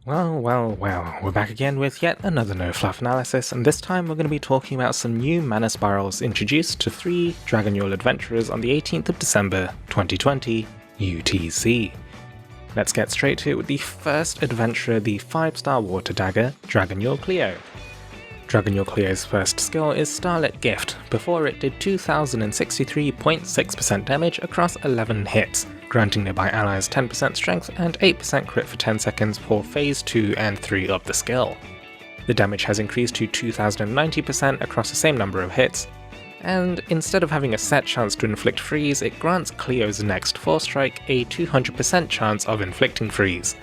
Well, we're back again with yet another no fluff analysis, and this time we're going to be talking about some new mana spirals introduced to 3 Dragonyule adventurers on the 18th of December 2020 UTC. Let's get straight to it with the first adventurer, the 5-star water dagger, Dragonyule Cleo. Dragonyule Cleo's first skill is Starlit Gift. Before it did 2063.6% damage across 11 hits, granting nearby allies 10% strength and 8% crit for 10 seconds for phase 2 and 3 of the skill. The damage has increased to 2090% across the same number of hits, and instead of having a set chance to inflict freeze, it grants Cleo's next 4-strike a 200% chance of inflicting freeze.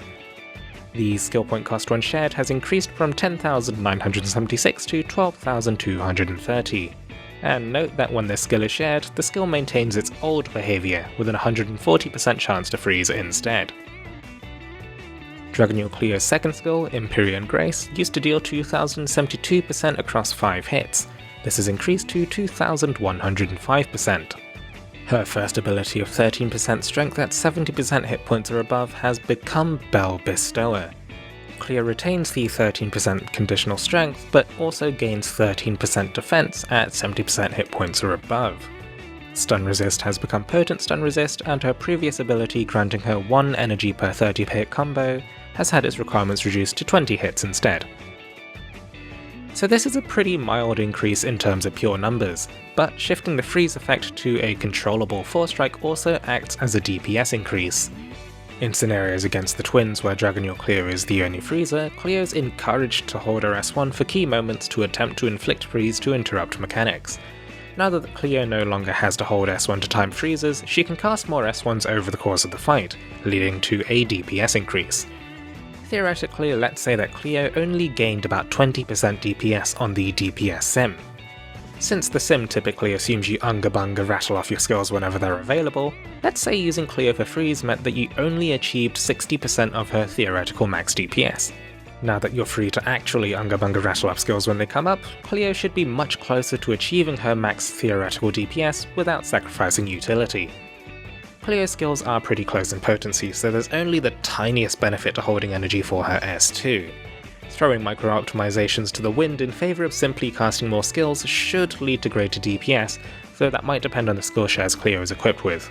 The skill point cost when shared has increased from 10,976 to 12,230. And note that when this skill is shared, the skill maintains its old behaviour with an 140% chance to freeze instead. Dragonyule Cleo's second skill, Empyrean Grace, used to deal 2,072% across 5 hits. This has increased to 2,105%. Her first ability of 13% strength at 70% hit points or above has become Bell Bestower. Cleo retains the 13% conditional strength, but also gains 13% defense at 70% hit points or above. Stun Resist has become Potent Stun Resist, and her previous ability granting her 1 energy per 30 hit combo has had its requirements reduced to 20 hits instead. So this is a pretty mild increase in terms of pure numbers, but shifting the freeze effect to a controllable 4-strike also acts as a DPS increase. In scenarios against the twins where Dragonyule Cleo is the only freezer, Cleo is encouraged to hold her S1 for key moments to attempt to inflict freeze to interrupt mechanics. Now that Cleo no longer has to hold S1 to time freezes, she can cast more S1s over the course of the fight, leading to a DPS increase. Theoretically, let's say that Cleo only gained about 20% DPS on the DPS sim. Since the sim typically assumes you unga-bunga rattle off your skills whenever they're available, let's say using Cleo for freeze meant that you only achieved 60% of her theoretical max DPS. Now that you're free to actually unga-bunga rattle up skills when they come up, Cleo should be much closer to achieving her max theoretical DPS without sacrificing utility. Cleo's skills are pretty close in potency, so there's only the tiniest benefit to holding energy for her S2. Throwing micro-optimizations to the wind in favour of simply casting more skills should lead to greater DPS, though that might depend on the skill shares Cleo is equipped with.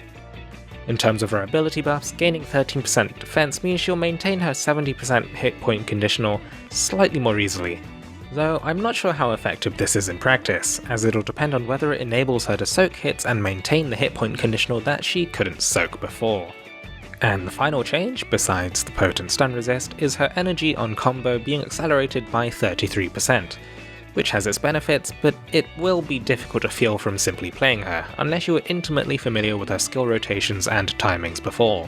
In terms of her ability buffs, gaining 13% defense means she'll maintain her 70% hit point conditional slightly more easily, though I'm not sure how effective this is in practice, as it'll depend on whether it enables her to soak hits and maintain the hit point conditional that she couldn't soak before. And the final change, besides the potent stun resist, is her energy on combo being accelerated by 33%, which has its benefits, but it will be difficult to feel from simply playing her, unless you are intimately familiar with her skill rotations and timings before.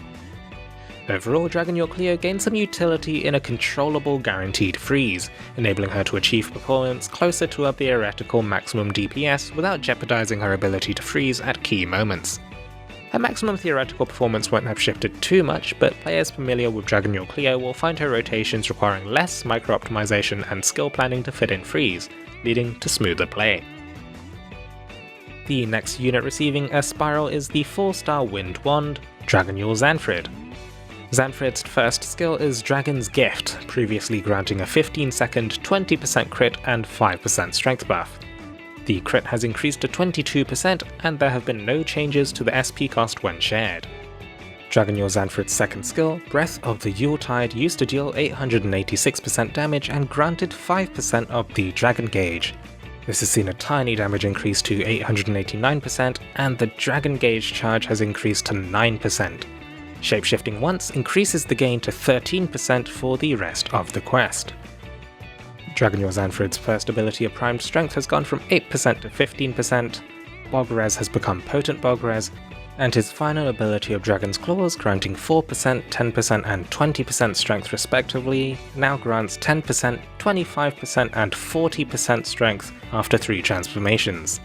Overall, Dragonyule Cleo gains some utility in a controllable guaranteed freeze, enabling her to achieve performance closer to her theoretical maximum DPS without jeopardizing her ability to freeze at key moments. Her maximum theoretical performance won't have shifted too much, but players familiar with Dragonyule Cleo will find her rotations requiring less micro-optimization and skill planning to fit in freeze, leading to smoother play. The next unit receiving a spiral is the 4-star Wind Wand, Dragonyule Xainfried. Xainfried's first skill is Dragon's Gift, previously granting a 15-second 20% crit and 5% strength buff. The crit has increased to 22%, and there have been no changes to the SP cost when shared. Dragonyule Xainfried's second skill, Breath of the Yuletide, used to deal 886% damage and granted 5% of the Dragon Gauge. This has seen a tiny damage increase to 889%, and the Dragon Gauge charge has increased to 9%. Shapeshifting once increases the gain to 13% for the rest of the quest. Dragonyule Xainfried's first ability of Primed Strength has gone from 8% to 15%, Bog Res has become Potent Bog Res, and his final ability of Dragon's Claws, granting 4%, 10% and 20% strength respectively, now grants 10%, 25% and 40% strength after 3 transformations.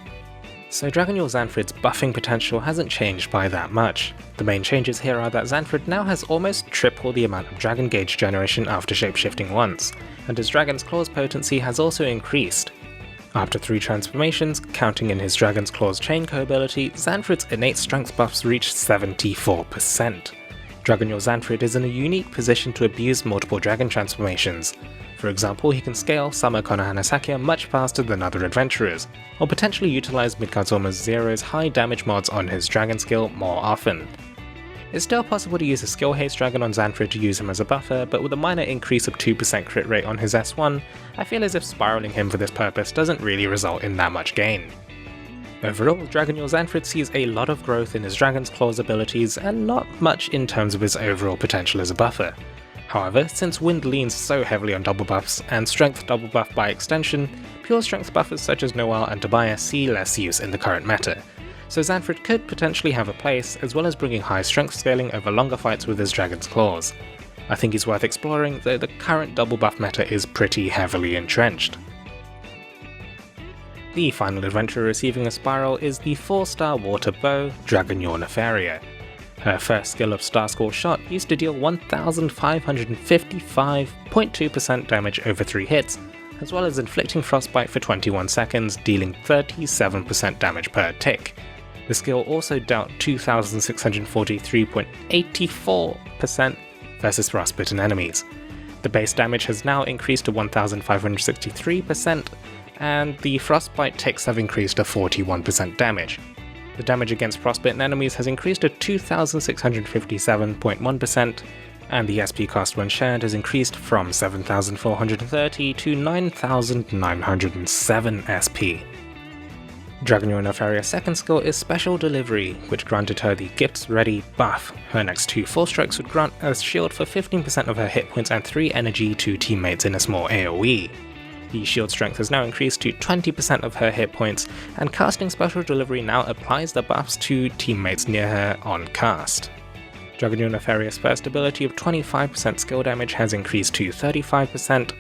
So Dragonyule Xainfried's buffing potential hasn't changed by that much. The main changes here are that Xainfried now has almost triple the amount of Dragon Gauge generation after shapeshifting once, and his Dragon's Claws potency has also increased. After 3 transformations, counting in his Dragon's Claws Chain Co ability, Xainfried's innate strength buffs reach 74%. Dragonyule Xainfried is in a unique position to abuse multiple dragon transformations. For example, he can scale Summer Konohanasakia much faster than other adventurers, or potentially utilize Midgardsormr Zero's high damage mods on his dragon skill more often. It's still possible to use a skill haste dragon on Xainfried to use him as a buffer, but with a minor increase of 2% crit rate on his S1, I feel as if spiraling him for this purpose doesn't really result in that much gain. Overall, Dragonyule Xainfried sees a lot of growth in his Dragon's Claws abilities and not much in terms of his overall potential as a buffer. However, since Wind leans so heavily on double buffs and Strength double buff by extension, pure strength buffers such as Noel and Tobias see less use in the current meta, so Xainfried could potentially have a place, as well as bringing high strength scaling over longer fights with his Dragon's Claws. I think he's worth exploring, though the current double buff meta is pretty heavily entrenched. The final adventurer receiving a spiral is the 4-star water bow, Dragonyule Nefaria. Her first skill of Star Score Shot used to deal 1555.2% damage over 3 hits, as well as inflicting frostbite for 21 seconds, dealing 37% damage per tick. The skill also dealt 2643.84% versus frostbitten enemies. The base damage has now increased to 1563%, and the frostbite ticks have increased to 41% damage. The damage against frostbitten enemies has increased to 2657.1%, and the SP cost when shared has increased from 7430 to 9907 SP. Dragonyule Nefaria's second skill is Special Delivery, which granted her the Gifts Ready buff. Her next 2 Force Strikes would grant a shield for 15% of her hit points and 3 energy to teammates in a small AoE. The shield strength has now increased to 20% of her hit points, and casting Special Delivery now applies the buffs to teammates near her on cast. Dragonyule Nefaria's first ability of 25% skill damage has increased to 35%,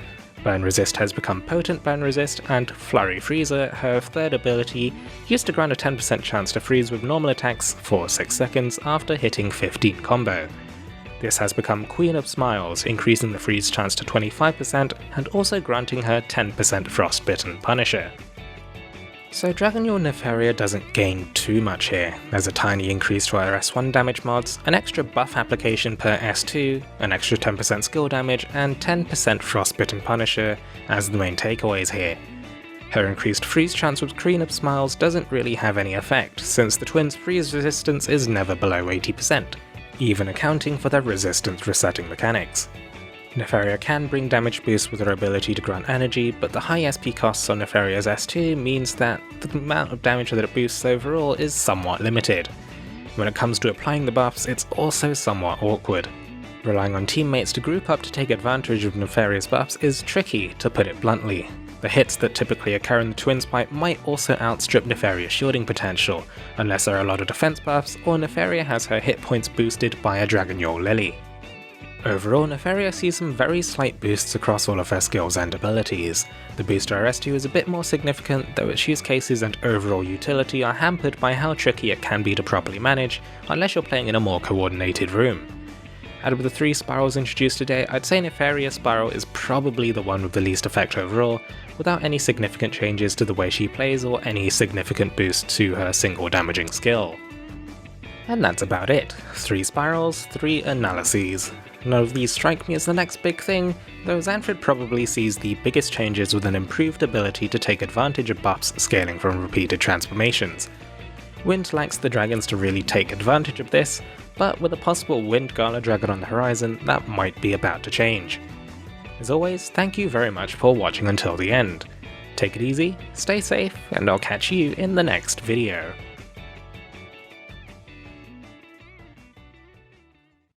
Burn Resist has become Potent Burn Resist, and Flurry Freezer, her third ability, used to grant a 10% chance to freeze with normal attacks for 6 seconds after hitting 15 combo. This has become Queen of Smiles, increasing the freeze chance to 25% and also granting her 10% Frostbitten Punisher. So Dragonyule Nefaria doesn't gain too much here. There's a tiny increase to her S1 damage mods, an extra buff application per S2, an extra 10% skill damage, and 10% Frostbitten Punisher as the main takeaways here. Her increased freeze chance with Queen of Smiles doesn't really have any effect, since the twins' freeze resistance is never below 80%, even accounting for their resistance resetting mechanics. Nefaria can bring damage boosts with her ability to grant energy, but the high SP costs on Nefaria's S2 means that the amount of damage that it boosts overall is somewhat limited. When it comes to applying the buffs, it's also somewhat awkward. Relying on teammates to group up to take advantage of Nefaria's buffs is tricky, to put it bluntly. The hits that typically occur in the Twins fight might also outstrip Nefaria's shielding potential, unless there are a lot of defense buffs or Nefaria has her hit points boosted by a Dragonyule Lily. Overall, Nefaria sees some very slight boosts across all of her skills and abilities. The boost to her S2 is a bit more significant, though its use cases and overall utility are hampered by how tricky it can be to properly manage, unless you're playing in a more coordinated room. Out of the 3 spirals introduced today, I'd say Nefaria's spiral is probably the one with the least effect overall, without any significant changes to the way she plays or any significant boost to her single damaging skill. And that's about it. 3 spirals, 3 analyses. None of these strike me as the next big thing, though Xainfried probably sees the biggest changes with an improved ability to take advantage of buffs scaling from repeated transformations. Wind lacks the dragons to really take advantage of this, but with a possible Wind Gala dragon on the horizon, that might be about to change. As always, thank you very much for watching until the end. Take it easy, stay safe, and I'll catch you in the next video.